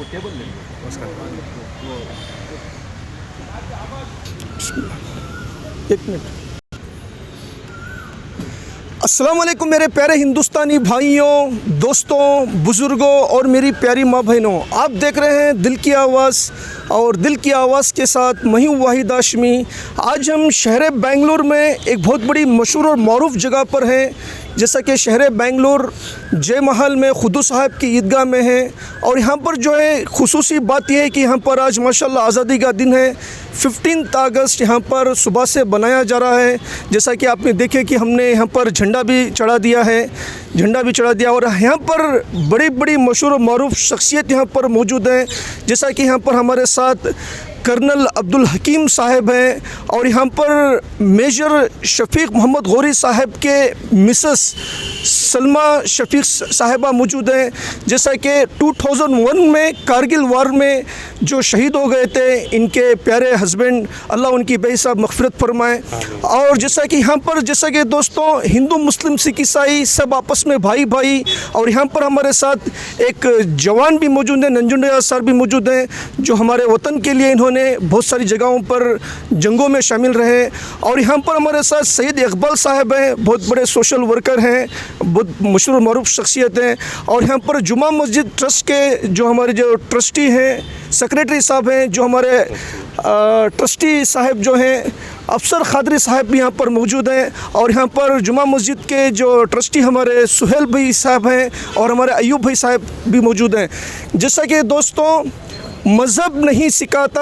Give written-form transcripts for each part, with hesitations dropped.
एक मिनट। अस्सलाम वालेकुम मेरे प्यारे हिंदुस्तानी भाइयों, दोस्तों, बुज़ुर्गों और मेरी प्यारी माँ बहनों, आप देख रहे हैं दिल की आवाज़ और दिल की आवाज़ के साथ मैं हूं वाहिद हाशमी। आज हम शहर बेंगलुरु में एक बहुत बड़ी मशहूर और मरूफ जगह पर हैं, जैसा कि शहर बेंगलुरु जय महल में खुदू साहब की ईदगाह में है। और यहाँ पर जो है खुसूसी बात यह है कि यहाँ पर आज माशाल्लाह आज़ादी का दिन है। 15 अगस्त यहाँ पर सुबह से बनाया जा रहा है। जैसा कि आपने देखे कि हमने यहाँ पर झंडा भी चढ़ा दिया है, और यहाँ पर बड़ी बड़ी मशहूर और मरूफ शख्सियत यहाँ पर मौजूद हैं। जैसा कि यहाँ पर हमारे साथ कर्नल अब्दुल हकीम साहब हैं और यहाँ पर मेजर शफीक मोहम्मद गौरी साहब के मिसेस सलमा शफीक साहिबा मौजूद हैं। जैसा कि 2001 में कारगिल वार में जो शहीद हो गए थे, इनके प्यारे हस्बैंड, अल्लाह उनकी बेहिसाब मग़फ़िरत फरमाए। और जैसा कि यहाँ पर जैसा कि दोस्तों हिंदू मुस्लिम सिख ईसाई सब आपस में भाई भाई। और यहाँ पर हमारे साथ एक जवान भी मौजूद हैं, नंजुंडया सर भी मौजूद हैं, जो हमारे वतन के लिए इन्होंने बहुत सारी जगहों पर जंगों में शामिल रहे। और यहाँ पर हमारे साथ सैयद इकबाल साहब हैं, बहुत बड़े सोशल वर्कर हैं, बहुत मशहूर मरूफ शख्सियत हैं। और यहाँ पर जुमा मस्जिद ट्रस्ट के जो हमारे जो ट्रस्टी हैं, सेक्रेटरी साहब हैं, जो हमारे ट्रस्टी साहब जो हैं अफसर खादरी साहब भी यहाँ पर मौजूद हैं। और यहाँ पर जुमा मस्जिद के जो ट्रस्टी हमारे सुहेल भाई साहब हैं और हमारे अयूब भाई साहब भी मौजूद हैं। जैसा कि दोस्तों मज़हब नहीं सिखाता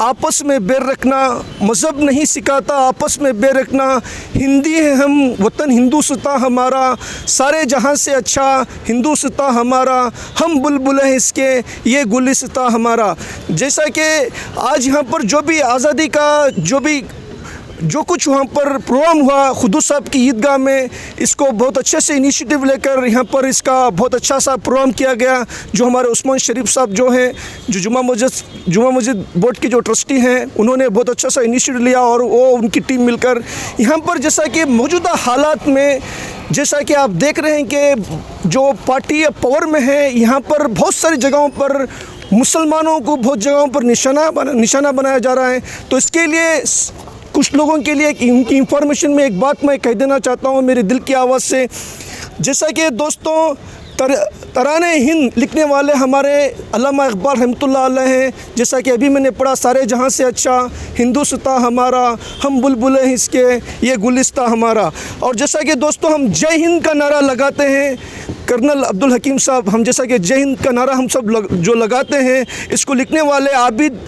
आपस में बैर रखना, मज़हब नहीं सिखाता आपस में बैर रखना। हिंदी है हम, वतन हिंदुस्तां हमारा, सारे जहां से अच्छा हिंदुस्तां हमारा, हम बुलबुल हैं इसके ये गुलिस्तां हमारा। जैसा कि आज यहाँ पर जो भी आज़ादी का जो कुछ वहाँ पर प्रोग्राम हुआ खुदू साहब की ईदगाह में, इसको बहुत अच्छे से इनिशिएटिव लेकर यहाँ पर इसका बहुत अच्छा सा प्रोग्राम किया गया। जो हमारे उस्मान शरीफ साहब जो हैं, जो जुमा मस्जिद बोर्ड के जो ट्रस्टी हैं, उन्होंने बहुत अच्छा सा इनिशिएटिव लिया और वो उनकी टीम मिलकर यहाँ पर जैसा कि मौजूदा हालात में जैसा कि आप देख रहे हैं कि जो पार्टी पावर में है, यहाँ पर बहुत सारी जगहों पर मुसलमानों को बहुत जगहों पर निशाना बनाया जा रहा है। तो इसके लिए कुछ लोगों के लिए उनकी इंफॉर्मेशन में एक बात मैं कह देना चाहता हूँ मेरे दिल की आवाज़ से। जैसा कि दोस्तों तराने हिंद लिखने वाले हमारे अल्लामा इकबाल रहमतुल्लाह अलैह हैं। जैसा कि अभी मैंने पढ़ा, सारे जहां से अच्छा हिंदुस्तां हमारा, हम बुलबुल हैं इसके ये गुलिस्तां हमारा। और जैसा कि दोस्तों हम जय हिंद का नारा लगाते हैं, कर्नल अब्दुल हकीम साहब, हम जैसा कि जय हिंद का नारा हम सब जो लगाते हैं, इसको लिखने वाले आबिद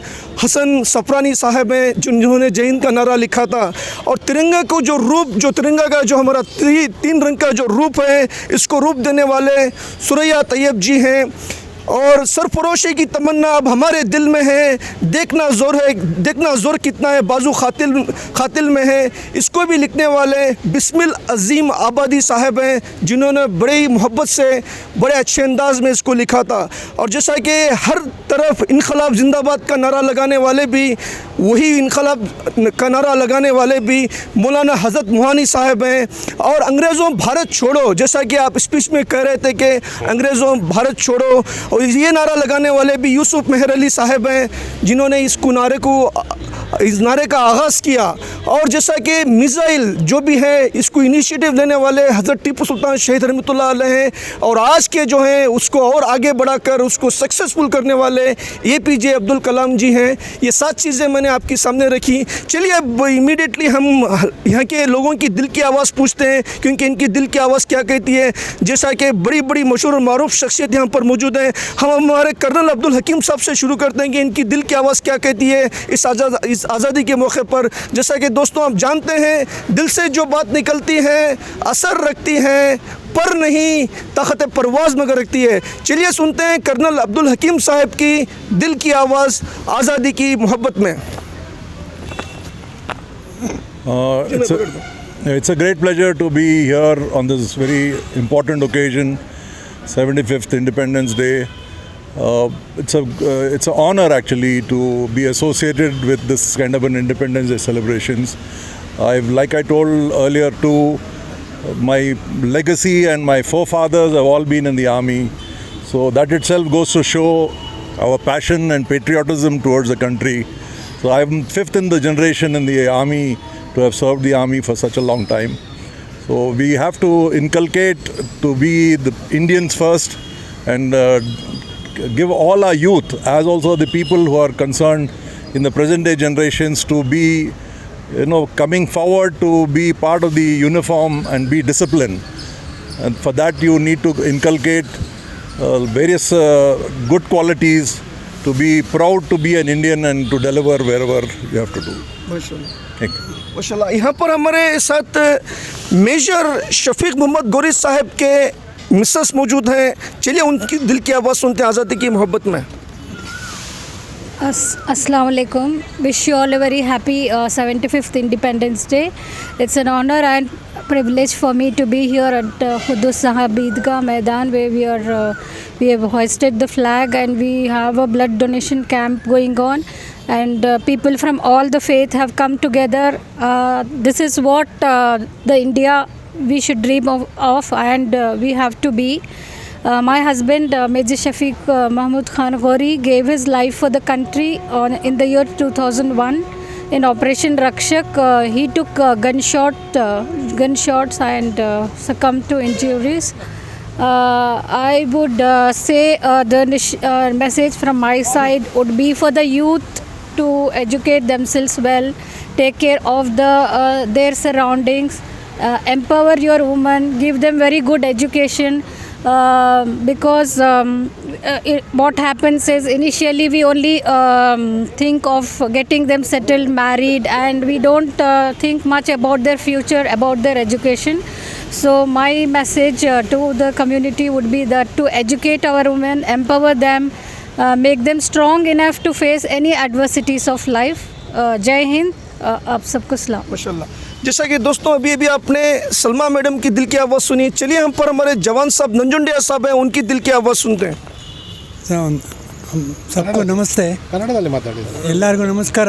हसन सफरानी साहब हैं, जिन्होंने जय हिंद का नारा लिखा था। और तिरंगा को जो तिरंगा का जो हमारा 3 रंग का जो रूप है, इसको रूप देने वाले सुरैया तैयब जी हैं। और सरफरोशी की तमन्ना अब हमारे दिल में है, देखना ज़ोर कितना है बाजू खातिल में है, इसको भी लिखने वाले बिस्मिल अज़ीम आबादी साहब हैं, जिन्होंने बड़ी मोहब्बत से बड़े अच्छे अंदाज में इसको लिखा था। और जैसा कि हर तरफ इनकलाब जिंदाबाद का नारा लगाने वाले भी वही इनकलाब का नारा लगाने वाले भी मौलाना हज़रत मुहानी साहब हैं। और अंग्रेज़ों भारत छोड़ो, जैसा कि आप स्पीच में कह रहे थे कि अंग्रेज़ों भारत छोड़ो, और ये नारा लगाने वाले भी यूसुफ मेहर अली साहब हैं, जिन्होंने इस नारे का आगाज़ किया। और जैसा कि मिसाइल जो भी है, इसको इनिशिएटिव लेने वाले हज़रत टीपू सुल्तान शहीद रहमतुल्लाह अलैह हैं। और आज के जो हैं उसको और आगे बढ़ाकर उसको सक्सेसफुल करने वाले APJ अब्दुल कलाम जी हैं। ये 7 चीज़ें मैंने आपके सामने रखी। चलिए अब इमीडिएटली हम यहाँ के लोगों की दिल की आवाज़ पूछते हैं, क्योंकि इनकी दिल की आवाज़ क्या कहती है। जैसा कि बड़ी बड़ी मशहूर और मारूफ शख्सियत यहाँ पर मौजूद हैं। हम हमारे कर्नल अब्दुल हकीम साहब से शुरू करते हैं कि इनकी दिल की आवाज़ क्या कहती है इस आज़ादी के मौके पर। जैसा कि दोस्तों आप जानते हैं, दिल से जो बात निकलती है असर रखती है, पर नहीं ताकत परवाज़ मगर रखती है। चलिए सुनते हैं कर्नल अब्दुल हकीम साहब की दिल की आवाज़ आज़ादी की मोहब्बत में। It's a great pleasure to be here on this very important occasion, 75th Independence Day. It's an honor actually to be associated with this kind of an Independence Day celebrations. Like I told earlier too, my legacy and my forefathers have all been in the army, so that itself goes to show our passion and patriotism towards the country. So I'm fifth in the generation in the army to have served the army for such a long time. So we have to inculcate to be the Indians first and give all our youth, as also the people who are concerned in the present day generations, to be, coming forward to be part of the uniform and be disciplined. And for that you need to inculcate various good qualities, to be proud to be an Indian and to deliver wherever you have to do. Thank you. माशाल्लाह। यहाँ पर हमारे साथ major Shafiq Mohammad Ghori साहब के Mrs मौजूद हैं। चलिए उनकी दिल की आवाज़ सुनते हैं आज़ादी की मोहब्बत में। Assalamu alaikum. Wish you all a very happy 75th Independence Day. It's an honor and privilege for me to be here at Qudus Sahab Eidgah Maidan, where we have hoisted the flag and we have a blood donation camp going on, and people from all the faith have come together. This is what the India we should dream of and we have to be. My husband, Major Shafiq Mahmood Khan Ghori, gave his life for the country in the year 2001 in Operation Rakshak. He took gunshots and succumbed to injuries. I would say the message from my side would be for the youth to educate themselves well, take care of their surroundings, empower your women, give them very good education. Because what happens is initially we only think of getting them settled, married, and we don't think much about their future, about their education. So my message to the community would be that to educate our women, empower them, make them strong enough to face any adversities of life. Jai Hind, आप सबको सलाम। माशाल्लाह। जैसा कि दोस्तों अभी आपने Salma madam की दिल की आवाज़ सुनी, चलिए हम पर हमारे जवान साहब नंजुंडिया साहब हैं, उनकी दिल की आवाज़ सुनते हैं। सबको नमस्ते, ಕನ್ನಡದಲ್ಲಿ ಮಾತಾಡಿ ಎಲ್ಲರಿಗೂ ನಮಸ್ಕಾರ।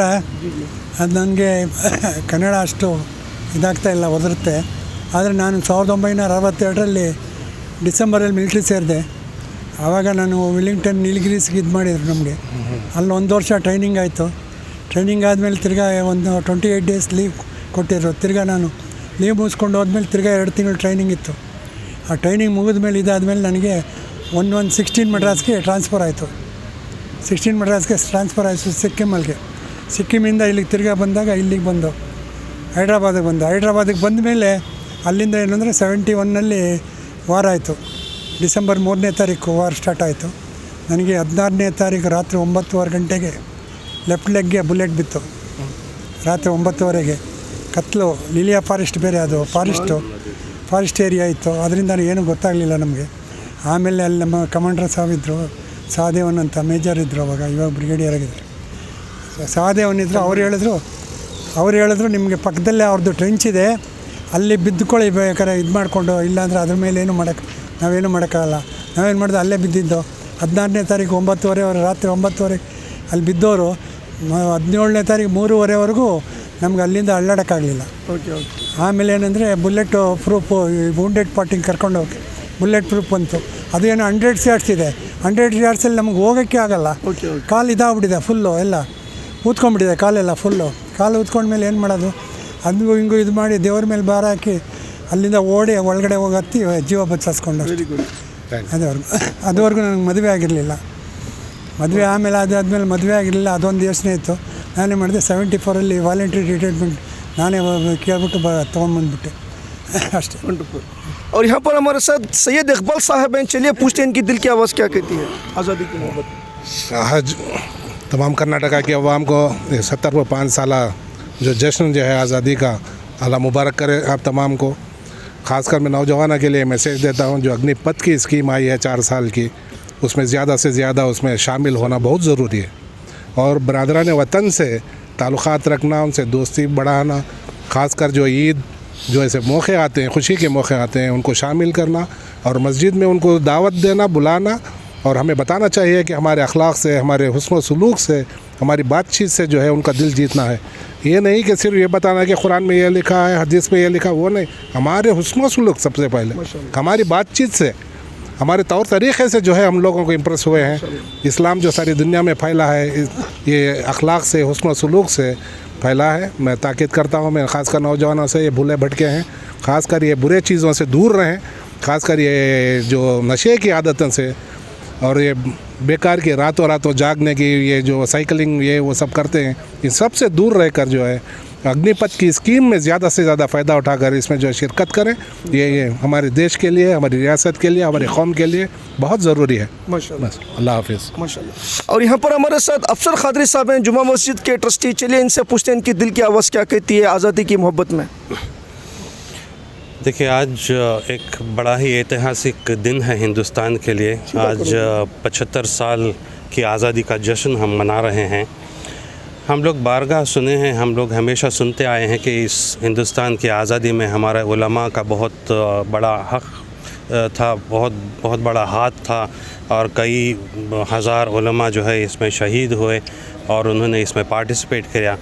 ಅದು ನನಗೆ ಕನ್ನಡ ಅಷ್ಟು ಇದಾಗ್ತಾ ಇಲ್ಲ, ಒದರುತ್ತೆ. ಆದರೆ ನಾನು 1962ರಲ್ಲಿ ಡಿಸೆಂಬರಲ್ಲಿ ಮಿಲಿಟ್ರಿ ಸೇರಿದೆ. ಆವಾಗ ನಾನು ವಿಲ್ಲಿಂಗ್ಟನ್ ನೀಲಗಿರೀಸ್ಗೆ ಇದು ಮಾಡಿದ್ರು ನಮಗೆ. ಅಲ್ಲಿ 1 ವರ್ಷ ಟ್ರೈನಿಂಗ್ ಆಯಿತು. ಟ್ರೈನಿಂಗ್ ಆದಮೇಲೆ ತಿರ್ಗಾ ಒಂದು 28 ಡೇಸ್ ಲೀವ್ ಕೊಟ್ಟಿದ್ರು. ತಿರ್ಗಾ ನಾನು ಲೀವ್ ಮುಗಿಸ್ಕೊಂಡು ಹೋದ್ಮೇಲೆ ತಿರ್ಗಾ 2 ತಿಂಗಳು ಟ್ರೈನಿಂಗ್ ಇತ್ತು. ಆ ಟ್ರೈನಿಂಗ್ ಮುಗಿದ್ಮೇಲೆ ಇದಾದಮೇಲೆ ನನಗೆ 16 ಮಡ್ರಾಸ್ಗೆ ಟ್ರಾನ್ಸ್ಫರ್ ಆಯಿತು. 16 ಮಡ್ರಾಸ್ಗೆ ಟ್ರಾನ್ಸ್ಫರ್ ಆಯಿತು ಸಿಕ್ಕಿಮಲ್ಲಿಗೆ. ಸಿಕ್ಕಿಮಿಂದ ಇಲ್ಲಿಗೆ ತಿರ್ಗಾ ಬಂದಾಗ ಇಲ್ಲಿಗೆ ಬಂದು ಹೈದ್ರಾಬಾದಿಗೆ ಬಂದ ಮೇಲೆ ಅಲ್ಲಿಂದ ಏನಂದರೆ 71ನಲ್ಲಿ ವಾರ ಆಯಿತು. ಡಿಸೆಂಬರ್ 3ನೇ ತಾರೀಕು ವಾರ ಸ್ಟಾರ್ಟ್ ಆಯಿತು. ನನಗೆ 16ನೇ ತಾರೀಕು ರಾತ್ರಿ 9:15 ಗಂಟೆಗೆ ಲೆಫ್ಟ್ ಲೆಗ್ಗೆ ಬುಲೆಟ್ ಬಿತ್ತು. ರಾತ್ರಿ 9:15ಗೆ ಕತ್ಲು. ಲಿಲಿಯಾ ಫಾರೆಸ್ಟ್ ಬೇರೆ, ಅದು ಫಾರೆಸ್ಟ್ ಏರಿಯಾ ಇತ್ತು. ಅದರಿಂದ ಏನೂ ಗೊತ್ತಾಗಲಿಲ್ಲ ನಮಗೆ. ಆಮೇಲೆ ಅಲ್ಲಿ ನಮ್ಮ ಕಮಾಂಡ್ರ್ ಸಾಹೇಬ್ ಇದ್ದರು, ಸಹದೇವನ್ ಅಂತ ಮೇಜರ್ ಇದ್ದರು. ಇವಾಗ ಬ್ರಿಗೇಡಿಯರ್ ಆಗಿದ್ದರು. ಸಹದೇವನ್ ಇದ್ದರು. ಅವ್ರು ಹೇಳಿದ್ರು ನಿಮಗೆ ಪಕ್ಕದಲ್ಲೇ ಅವ್ರದ್ದು ಟ್ರೆಂಚ್ ಇದೆ, ಅಲ್ಲಿ ಬಿದ್ದುಕೊಳ್ಳಿ ಬೇಕಾದ್ರೆ ಇದು ಮಾಡಿಕೊಂಡು, ಇಲ್ಲಾಂದರೆ ಅದ್ರ ಮೇಲೆ ನಾವೇನು ಮಾಡೋಕ್ಕಾಗಲ್ಲ. ನಾವೇನು ಮಾಡಿದೆ, ಅಲ್ಲೇ ಬಿದ್ದಿದ್ದು. 16ನೇ ತಾರೀಕು 9:15 ರಾತ್ರಿ 9:15 ಅಲ್ಲಿ ಬಿದ್ದವರು 17ನೇ ತಾರೀಕು 3:15ವರೆಗೂ ನಮ್ಗೆ ಅಲ್ಲಿಂದ ಅಳ್ಳಾಡೋಕ್ಕಾಗಲಿಲ್ಲ. ಆಮೇಲೆ ಏನಂದರೆ ಬುಲೆಟು ಪ್ರೂಫು, ವೂಂಡೆಡ್ ಪಾರ್ಟಿಂಗ್ ಕರ್ಕೊಂಡು ಹೋಗಿ ಬುಲೆಟ್ ಪ್ರೂಫ್ ಬಂತು. ಅದೇನು 100 yards ಇದೆ. 100 yardsಲ್ಲಿ ನಮಗೆ ಹೋಗೋಕ್ಕೆ ಆಗೋಲ್ಲ. ಕಾಲು ಇದಾಗ್ಬಿಟ್ಟಿದೆ, ಫುಲ್ಲು ಎಲ್ಲ ಊದ್ಕೊಂಡ್ಬಿಟ್ಟಿದೆ ಕಾಲೆಲ್ಲ ಫುಲ್ಲು. ಕಾಲು ಊದ್ಕೊಂಡ್ಮೇಲೆ ಏನು ಮಾಡೋದು, ಅದು ಹಿಂಗೂ ಇದು ಮಾಡಿ ದೇವ್ರ ಮೇಲೆ ಭಾರ ಹಾಕಿ ಅಲ್ಲಿಂದ ಓಡಿ ಒಳಗಡೆ ಹೋಗಿ ಹತ್ತಿ ಜೀವ ಬಚಾಯಿಸ್ಕೊಂಡು. ಅದುವರೆಗೂ ನನಗೆ ಮದುವೆ ಆಗಿರಲಿಲ್ಲ. ಆಮೇಲೆ ಅದಾದಮೇಲೆ ಮದುವೆ ಆಗಿರಲಿಲ್ಲ. ಅದೊಂದು ಯೋಚನೆ ಇತ್ತು. ನಾನೇ ಮಾಡಿದೆ 74ರಲ್ಲಿ ವಾಲಂಟ್ರಿ ರಿಟೈರ್ಮೆಂಟ್ ನಾನೇ ಕೇಳ್ಬಿಟ್ಟು ತೊಗೊಂಡ್ಬಂದ್ಬಿಟ್ಟೆ ಅಷ್ಟೇ. और यहाँ पर हमारे साथ सैयद इकबाल साहब हैं, चलिए पूछते हैं इनकी दिल की आवाज़ क्या कहती है आज़ादी की मोहब्बत। आज तमाम कर्नाटका की आवाम को 75 साल जो जश्न जो है आज़ादी का, अल्लाह मुबारक करे आप तमाम को। ख़ासकर मैं नौजवानों के लिए मैसेज देता हूँ, जो अग्निपथ की स्कीम आई है 4 साल की, उसमें ज़्यादा से ज़्यादा उसमें शामिल होना बहुत ज़रूरी है। और बरादरान वतन से ताल्लुक़ात रखना, उनसे दोस्ती बढ़ाना, ख़ासकर जो ईद जो ऐसे मौके आते हैं, खुशी के मौके आते हैं, उनको शामिल करना और मस्जिद में उनको दावत देना, बुलाना। और हमें बताना चाहिए कि हमारे अखलाक से, हमारे हुस्न व सलूक से, हमारी बातचीत से जो है उनका दिल जीतना है। ये नहीं कि सिर्फ ये बताना कि कुरान में ये लिखा है, हदीस में ये लिखा, वो नहीं। हमारे हुस्न व सलूक सबसे पहले, हमारी बातचीत से हमारे तौर तरीक़े से जो है हम लोगों को इम्प्रेस हुए हैं। इस्लाम जो सारी दुनिया में फैला है ये अखलाक से, हुस्न सलूक से फैला है। मैं ताकीद करता हूँ, मैं ख़ासकर नौजवानों से, ये भूले भटके हैं, ख़ासकर ये बुरे चीज़ों से दूर रहें, ख़ासकर ये जो नशे की आदतों से और ये बेकार की रातों रातों जागने की, ये जो साइकिलिंग ये वो सब करते हैं, इन सब से दूर रहकर जो है अग्निपथ की स्कीम में ज़्यादा से ज़्यादा फ़ायदा उठाकर इसमें जो शिरकत करें, ये हमारे देश के लिए, हमारी रियासत के लिए, हमारी कौम के लिए बहुत ज़रूरी है। माशाल्लाह बस अल्लाह हाफिज़। माशाल्लाह। और यहाँ पर हमारे साथ अफसर खादरी साहब हैं, जुमा मस्जिद के ट्रस्टी। चलिए इनसे पूछते हैं इनकी दिल की आवाज़ क्या कहती है आज़ादी की मोहब्बत में। देखिए, आज एक बड़ा ही ऐतिहासिक दिन है हिंदुस्तान के लिए। आज 75 साल की आज़ादी का जश्न हम मना रहे हैं। हम लोग बारगाह सुने हैं, हम लोग हमेशा सुनते आए हैं कि इस हिंदुस्तान की आज़ादी में हमारे उलमा का बहुत बड़ा हक़ था, बहुत बड़ा हाथ था और कई हज़ार उलमा जो है इसमें शहीद हुए और उन्होंने इसमें पार्टिसिपेट किया।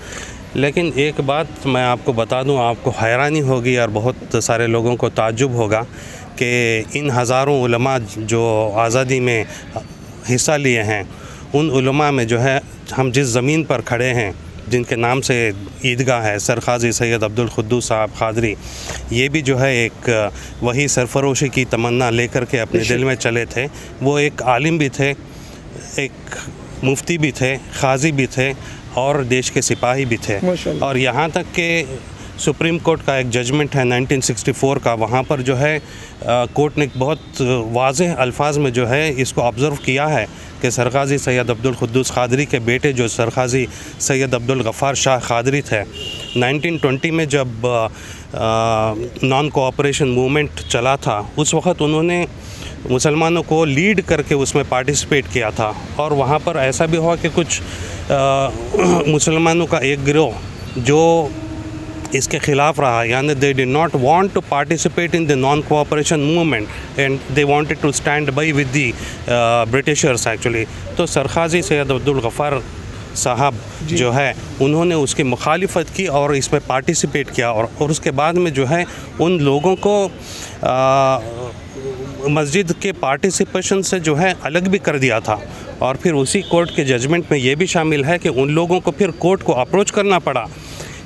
लेकिन एक बात मैं आपको बता दूं, आपको हैरानी होगी और बहुत सारे लोगों को ताज्जुब होगा कि इन हज़ारों उलमा जो आज़ादी में हिस्सा लिए हैं, उन उलमा में जो है हम जिस ज़मीन पर खड़े हैं, जिनके नाम से ईदगाह है, सर क़ाज़ी सैयद अब्दुल क़ुद्दूस साहब क़ादरी, ये भी जो है एक वही सरफरोशी की तमन्ना लेकर के अपने दिल में चले थे। वो एक आलिम भी थे, एक मुफ्ती भी थे, क़ाज़ी भी थे और देश के सिपाही भी थे। और यहाँ तक कि सुप्रीम कोर्ट का एक जजमेंट है 1964 का, वहाँ पर जो है कोर्ट ने बहुत वाज़ेह अल्फाज में जो है इसको ऑब्ज़र्व किया है कि सरक़ाज़ी सैयद अब्दुल क़ुद्दूस क़ादरी के बेटे जो सरक़ाज़ी सैयद अब्दुल गफ़ार शाह क़ादरी थे, 1920 में जब नॉन कोऑपरेशन मूवमेंट चला था, उस वक़्त उन्होंने मुसलमानों को लीड करके उसमें पार्टिसिपेट किया था। और वहाँ पर ऐसा भी हुआ कि कुछ मुसलमानों का एक गिरोह जो इसके ख़िलाफ़ रहा, यानी they did not want to participate in the non cooperation movement and they wanted to stand by with the Britishers actually. तो सरक़ाज़ी सैयद अब्दुल गफ़ार साहब जो है उन्होंने उसकी मुखालिफत की और इसमें पार्टिसिपेट किया और उसके बाद में जो है उन लोगों को मस्जिद के पार्टिसिपेशन से जो है अलग भी कर दिया था। और फिर उसी कोर्ट के जजमेंट में ये भी शामिल है कि उन लोगों को फिर कोर्ट को अप्रोच करना पड़ा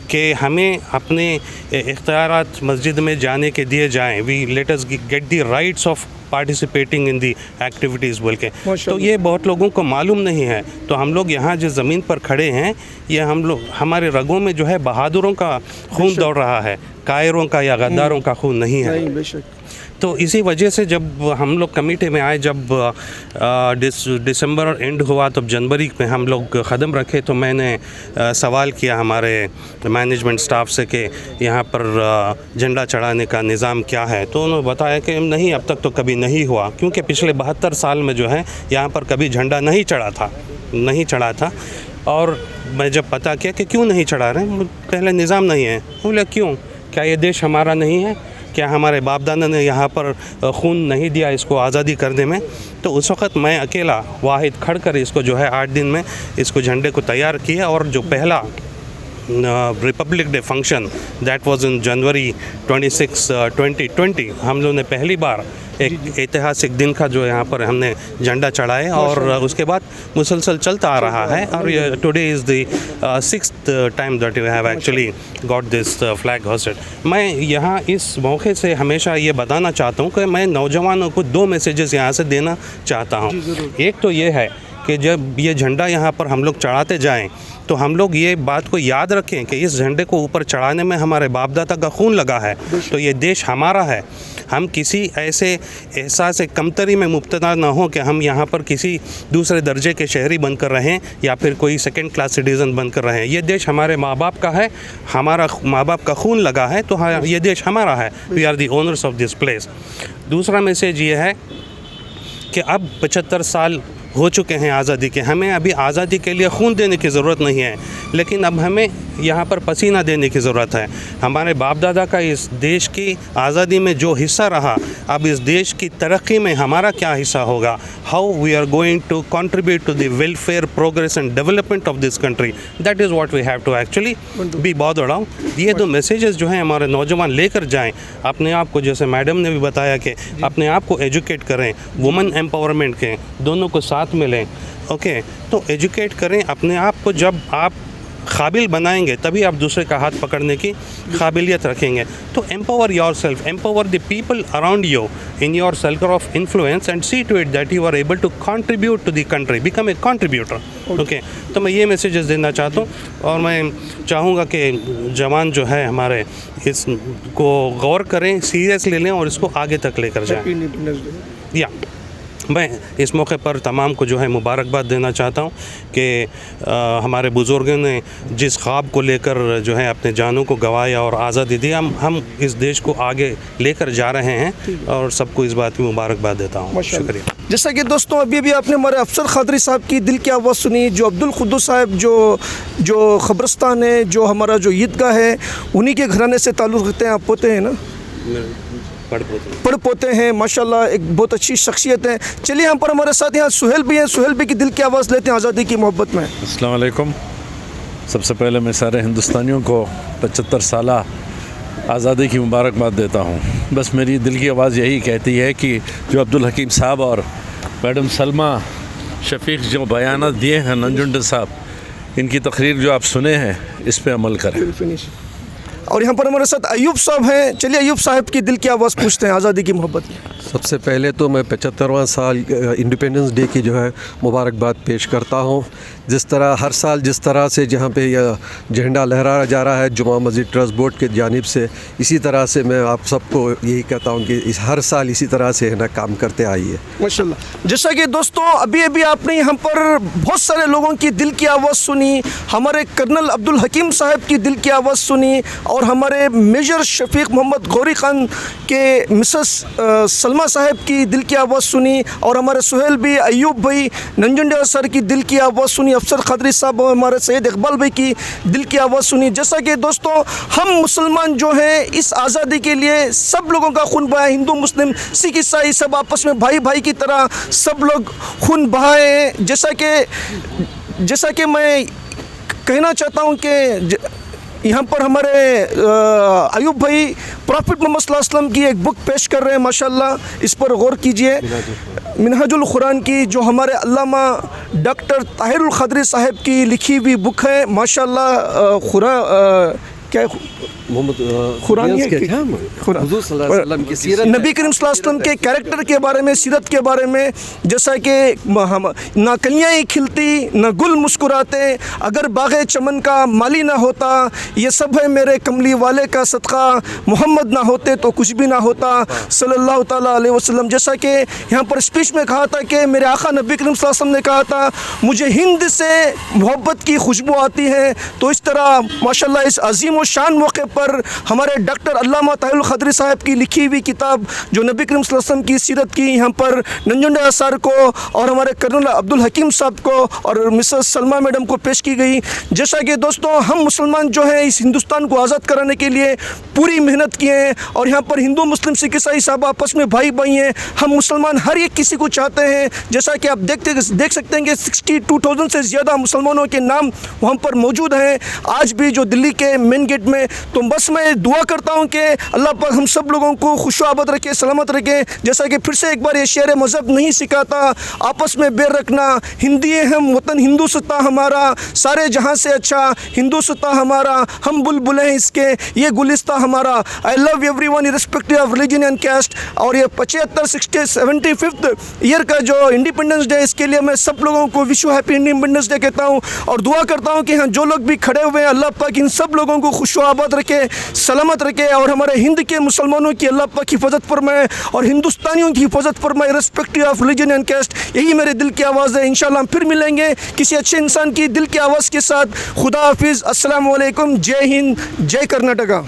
कि हमें अपने इख्तियारात मस्जिद में जाने के दिए जाएं, we let us get the rights of participating in the activities बोल के। तो ये बहुत लोगों को मालूम नहीं है। तो हम लोग यहाँ जिस ज़मीन पर खड़े हैं, ये हम लोग, हमारे रगों में जो है बहादुरों का खून दौड़ रहा है, कायरों का या गद्दारों का खून नहीं है। बेशक। तो इसी वजह से जब हम लोग कमेटी में आए, जब दिसंबर एंड हुआ तो जनवरी में हम लोग कदम रखे, तो मैंने सवाल किया हमारे मैनेजमेंट स्टाफ से कि यहाँ पर झंडा चढ़ाने का निज़ाम क्या है। तो उन्होंने बताया कि नहीं, अब तक तो कभी नहीं हुआ, क्योंकि पिछले 72 साल में जो है यहाँ पर कभी झंडा नहीं चढ़ा था। और मैं जब पता किया कि क्यों नहीं चढ़ा रहे, पहले निज़ाम नहीं है। बोले क्यों, क्या ये देश हमारा नहीं है? क्या हमारे बाप दादा ने यहाँ पर खून नहीं दिया इसको आज़ादी करने में? तो उस वक़्त मैं अकेला वाहिद खड़ कर इसको जो है 8 दिन में इसको झंडे को तैयार किया। और जो पहला republic day function that was in January 26, 2020, हम लोगों ने पहली बार एक ऐतिहासिक दिन का जो यहाँ पर हमने झंडा चढ़ाए और उसके बाद मुसलसल चलता आ रहा है। और ये today is the 6th time that you have actually got this flag hosted. मैं यहाँ इस मौके से हमेशा ये बताना चाहता हूँ कि मैं नौजवानों को 2 मैसेजेस यहाँ से देना चाहता हूँ। एक तो ये है कि जब ये झंडा यहाँ पर हम लोग चढ़ाते जाएं तो हम लोग ये बात को याद रखें कि इस झंडे को ऊपर चढ़ाने में हमारे बाप दादा का खून लगा है। तो ये देश हमारा है। हम किसी ऐसे एहसास कमतरी में मुब्तला ना हो कि हम यहाँ पर किसी दूसरे दर्जे के शहरी बनकर रहें या फिर कोई सेकंड क्लास सिटीज़न बनकर रहें। ये देश हमारे माँ बाप का है, हमारा माँ बाप का खून लगा है, तो हाँ, ये देश हमारा है। We are the owners of this place. दूसरा मैसेज ये है कि अब 75 साल हो चुके हैं आज़ादी के। हमें अभी आज़ादी के लिए खून देने की ज़रूरत नहीं है, लेकिन अब हमें यहाँ पर पसीना देने की ज़रूरत है। हमारे बाप दादा का इस देश की आज़ादी में जो हिस्सा रहा, अब इस देश की तरक्की में हमारा क्या हिस्सा होगा, how we are going to contribute to the welfare, progress and development of this country, that is what we have to actually be bothered on. ये दो मैसेजेस जो हैं हमारे नौजवान लेकर जाएं, अपने आप को, जैसे मैडम ने भी बताया कि अपने आप को एजुकेट करें, वुमेन एम्पावरमेंट के दोनों को साथ में लें। ओके, तो एजुकेट करें अपने आप को। जब आप काबिल बनाएंगे तभी आप दूसरे का हाथ पकड़ने की काबिलियत रखेंगे। तो empower yourself, empower the people around you in your circle of influence and see to it that you are able to contribute to the country, become a contributor. Okay, तो मैं ये मैसेजेस देना चाहता हूँ और मैं चाहूँगा कि जवान जो है हमारे इसको गौर करें, सीरियस ले लें और इसको आगे तक लेकर जाएँ। या मैं इस मौके पर तमाम को जो है मुबारकबाद देना चाहता हूँ कि हमारे बुज़ुर्गों ने जिस ख्वाब को लेकर जो है अपने जानों को गंवाया और आज़ादी दी, हम इस देश को आगे लेकर जा रहे हैं और सबको इस बात की मुबारकबाद देता हूँ। शुक्रिया। जैसा कि दोस्तों अभी आपने हमारे अफसर खादरी साहब की दिल की आवाज़ सुनी, जो अब्दुल कुद्दूस साहब जो ख़ब्रिस्तान है, जो हमारा जो ईदगाह है, उन्हीं के घराने से ताल्लुक़ रखते हैं। आप पोते हैं ना? पढ़ पोते हैं, माशाल्लाह, एक बहुत अच्छी शख्सियत है। चलिए यहाँ पर हमारे साथ यहाँ सुहेल भी हैं, सुहेल भी की दिल की आवाज़ लेते हैं आज़ादी की मोहब्बत में। अस्सलाम वालेकुम। सबसे पहले मैं सारे हिंदुस्तानियों को 75 साल आज़ादी की मुबारकबाद देता हूँ। बस मेरी दिल की आवाज़ यही कहती है कि जो अब्दुल हकीम साहब और मैडम सलमा शफीक जो बयान दिए हैं नंजुंडे साहब, इनकी तकरीर जो आप सुने हैं, इस पे अमल करें। और यहाँ पर हमारे साथ अयूब साहब हैं। चलिए अयूब साहब की दिल की आवाज़ पूछते हैं आज़ादी की मोहब्बत में। सबसे पहले तो मैं 75वां साल इंडिपेंडेंस डे की जो है मुबारकबाद पेश करता हूँ। जिस तरह हर साल जिस तरह से जहाँ पे यह झंडा लहराया जा रहा है जुमा मस्जिद ट्रस्ट बोर्ड के जानिब से, इसी तरह से मैं आप सबको यही कहता हूँ कि हर साल इसी तरह से है ना काम करते आइए। माशाल्लाह। जैसा कि दोस्तों अभी आपने यहाँ पर बहुत सारे लोगों की दिल की आवाज़ सुनी, हमारे कर्नल अब्दुल हकीम साहब की दिल की आवाज़ सुनी और हमारे मेजर शफीक मोहम्मद गौरी खान के मिसेस सलमा साहब की दिल की आवाज़ सुनी और हमारे सुहेल भी, अयूब भाई, नंजुंडे सर की दिल की आवाज़ सुनी, अफसर खादरी साहब और हमारे सैयद इकबाल भाई की दिल की आवाज़ सुनी। जैसा कि दोस्तों हम मुसलमान जो हैं इस आज़ादी के लिए सब लोगों का खून बहाए, हिंदू मुस्लिम सिख ईसाई सब आपस में भाई भाई की तरह सब लोग खून बहाए। जैसा कि मैं कहना चाहता हूँ कि यहाँ पर हमारे अयूब भाई प्रॉफिट मोहम्मद सल्लल्लाहु अलैहि वसल्लम की एक बुक पेश कर रहे हैं, माशाल्लाह, इस पर गौर कीजिए। मिनहाजुल कुरान की जो हमारे अल्लामा डॉक्टर ताहिरुल ख़ादरी साहब की लिखी हुई बुक है, माशाल्लाह। क्या मोहम्मद कुरान नबी करीम सल्लल्लाहु अलैहि वसल्लम के कैरेक्टर के बारे में, सीरत के बारे में, जैसा कि ना कलियाँ ही खिलती न गुल मुस्कुराते अगर बाग़े चमन का माली ना होता, ये सब है मेरे कमली वाले का सदका, मोहम्मद ना होते तो कुछ भी ना होता सल्लल्लाहु ताला अलैहि वसल्लम। जैसा कि यहाँ पर स्पीच में कहा था कि मेरे आका नबी करीम सल्लल्लाहु अलैहि वसल्लम ने कहा था मुझे हिंद से मोहब्बत की खुशबू आती है। तो इस तरह माशाल्लाह इस अजीम व शान मौके पर हमारे डॉक्टर अल्लामा ताहिरुल ख़ादरी साहब की लिखी हुई किताब जो नबी करीम सल्लल्लाहु अलैहि वसल्लम की सीरत की यहाँ पर नंजुंडे सर को और हमारे कर्नल अब्दुल हकीम साहब को और मिसेस सलमा मैडम को पेश की गई। जैसा कि दोस्तों हम मुसलमान जो है इस हिंदुस्तान को आज़ाद कराने के लिए पूरी मेहनत किए हैं और यहाँ पर हिंदू मुस्लिम सिख ईसाई सब आपस में भाई भाई हैं। हम मुसलमान हर एक किसी को चाहते हैं। जैसा कि आप देख सकते हैं कि 62,000 से ज़्यादा मुसलमानों के नाम वहाँ पर मौजूद हैं आज भी जो दिल्ली के मेन गेट में। तो बस मैं दुआ करता हूँ कि अल्लाह पाक हम सब लोगों को खुशआबाद रखे, सलामत रखे। जैसा कि फिर से एक बार ये शेर मज़हब नहीं सिखाता आपस में बैर रखना, हिंदी हम वतन हिंदुस्ता हमारा, सारे जहाँ से अच्छा हिंदुस्ता हमारा, हम बुलबुल हैं इसके ये गुलिस्ता हमारा। I love everyone irrespective of religion and caste. और ये 75 ईयर का जो इंडिपेंडेंस डे, इसके लिए मैं सब लोगों को wish you happy independence day कहता हूँ और दुआ करता हूँ कि हाँ जो लोग भी खड़े हुए हैं अल्लाह पाक इन सब लोगों को खुशआबाद रखे, सलामत रखे और हमारे हिंद के मुसलमानों की अल्लाह पाक हिफाजत फरमाए और हिंदुस्तानियों की हिफाजत फरमाए respective of religion and caste. यही मेरे दिल की आवाज़ है। इंशाल्लाह हम फिर मिलेंगे किसी अच्छे इंसान की दिल की आवाज़ के साथ। खुदा हाफिज़, अस्सलाम वालेकुम, जय हिंद, जय कर्नाटका।